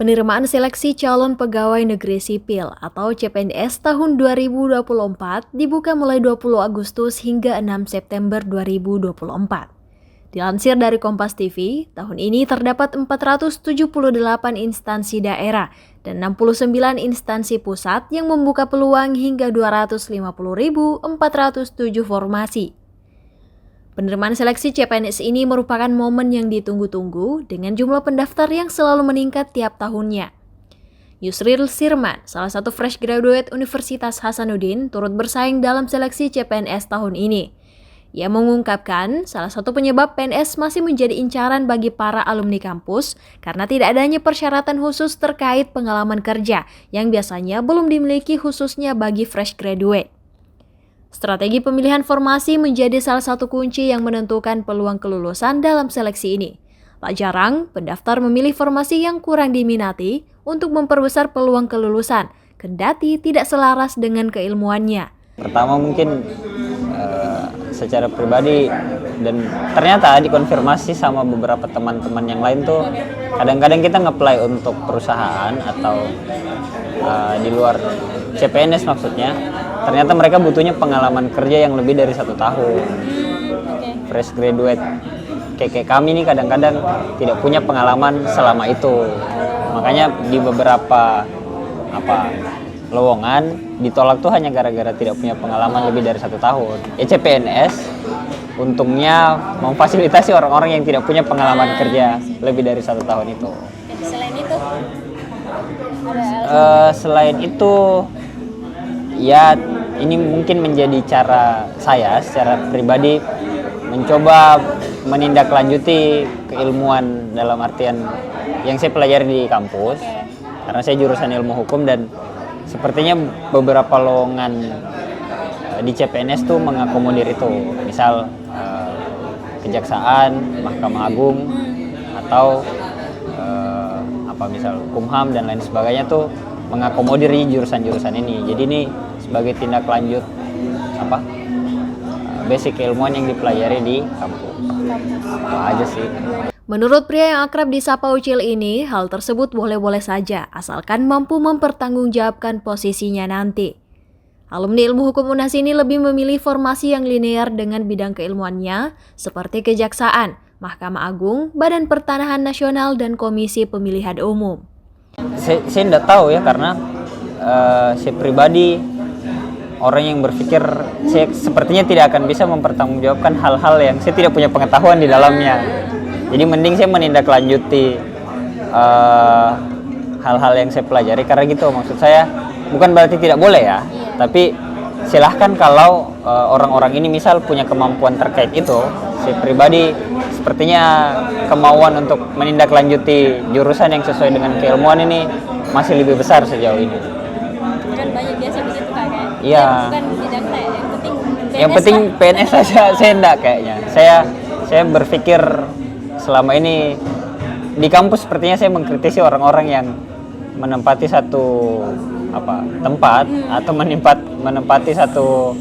Penerimaan seleksi calon pegawai negeri sipil atau CPNS tahun 2024 dibuka mulai 20 Agustus hingga 6 September 2024. Dilansir dari Kompas TV, tahun ini terdapat 478 instansi daerah dan 69 instansi pusat yang membuka peluang hingga 250.407 formasi. Penerimaan seleksi CPNS ini merupakan momen yang ditunggu-tunggu dengan jumlah pendaftar yang selalu meningkat tiap tahunnya. Yusril Sirman, salah satu fresh graduate Universitas Hasanuddin, turut bersaing dalam seleksi CPNS tahun ini. Ia mengungkapkan salah satu penyebab PNS masih menjadi incaran bagi para alumni kampus karena tidak adanya persyaratan khusus terkait pengalaman kerja yang biasanya belum dimiliki khususnya bagi fresh graduate. Strategi pemilihan formasi menjadi salah satu kunci yang menentukan peluang kelulusan dalam seleksi ini. Tak jarang, pendaftar memilih formasi yang kurang diminati untuk memperbesar peluang kelulusan, kendati tidak selaras dengan keilmuannya. Pertama mungkin secara pribadi dan ternyata dikonfirmasi sama beberapa teman-teman yang lain tuh kadang-kadang kita nge-apply untuk perusahaan atau di luar CPNS maksudnya, ternyata mereka butuhnya pengalaman kerja yang lebih dari 1 tahun. Fresh graduate kayak kami nih kadang-kadang tidak punya pengalaman selama itu, makanya di beberapa lowongan ditolak tuh hanya gara-gara tidak punya pengalaman lebih dari 1 tahun. CPNS untungnya memfasilitasi orang-orang yang tidak punya pengalaman kerja lebih dari 1 tahun itu. Selain itu, selain itu, ya ini mungkin menjadi cara saya secara pribadi mencoba menindaklanjuti keilmuan dalam artian yang saya pelajari di kampus, karena saya jurusan ilmu hukum dan sepertinya beberapa lowongan di CPNS tuh mengakomodir itu, misal Kejaksaan, Mahkamah Agung, atau misal Kumham dan lain sebagainya tuh mengakomodir jurusan-jurusan ini. Jadi ini sebagai tindak lanjut basic keilmuan yang dipelajari di kampus. Apa aja sih. Menurut pria yang akrab disapa Ucil ini, hal tersebut boleh-boleh saja asalkan mampu mempertanggungjawabkan posisinya nanti. Alumni ilmu hukum UNHAS ini lebih memilih formasi yang linear dengan bidang keilmuannya seperti Kejaksaan, Mahkamah Agung, Badan Pertanahan Nasional, dan Komisi Pemilihan Umum. Saya tidak tahu ya, karena saya pribadi orang yang berpikir saya sepertinya tidak akan bisa mempertanggungjawabkan hal-hal yang saya tidak punya pengetahuan di dalamnya. Jadi mending saya menindaklanjuti hal-hal yang saya pelajari, karena gitu maksud saya bukan berarti tidak boleh ya, tapi silahkan kalau orang-orang ini misal punya kemampuan terkait itu. Saya pribadi sepertinya kemauan untuk menindaklanjuti jurusan yang sesuai dengan keilmuan ini masih lebih besar sejauh ini. kan banyak biasa begitu kakak. Iya. Bukan bidang saya, Yang penting PNS saja. Saya enggak kayaknya. Saya berpikir selama ini di kampus sepertinya saya mengkritisi orang-orang yang menempati satu tempat atau menempati satu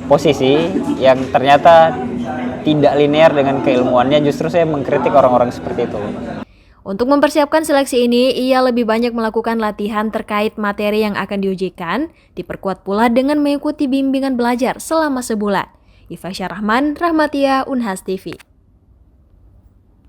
posisi yang ternyata tidak linear dengan keilmuannya. Justru saya mengkritik orang-orang seperti itu. Untuk mempersiapkan seleksi ini, ia lebih banyak melakukan latihan terkait materi yang akan diujikan, diperkuat pula dengan mengikuti bimbingan belajar selama sebulan. Iva Syarahman, Rahmatia, UNHAS TV.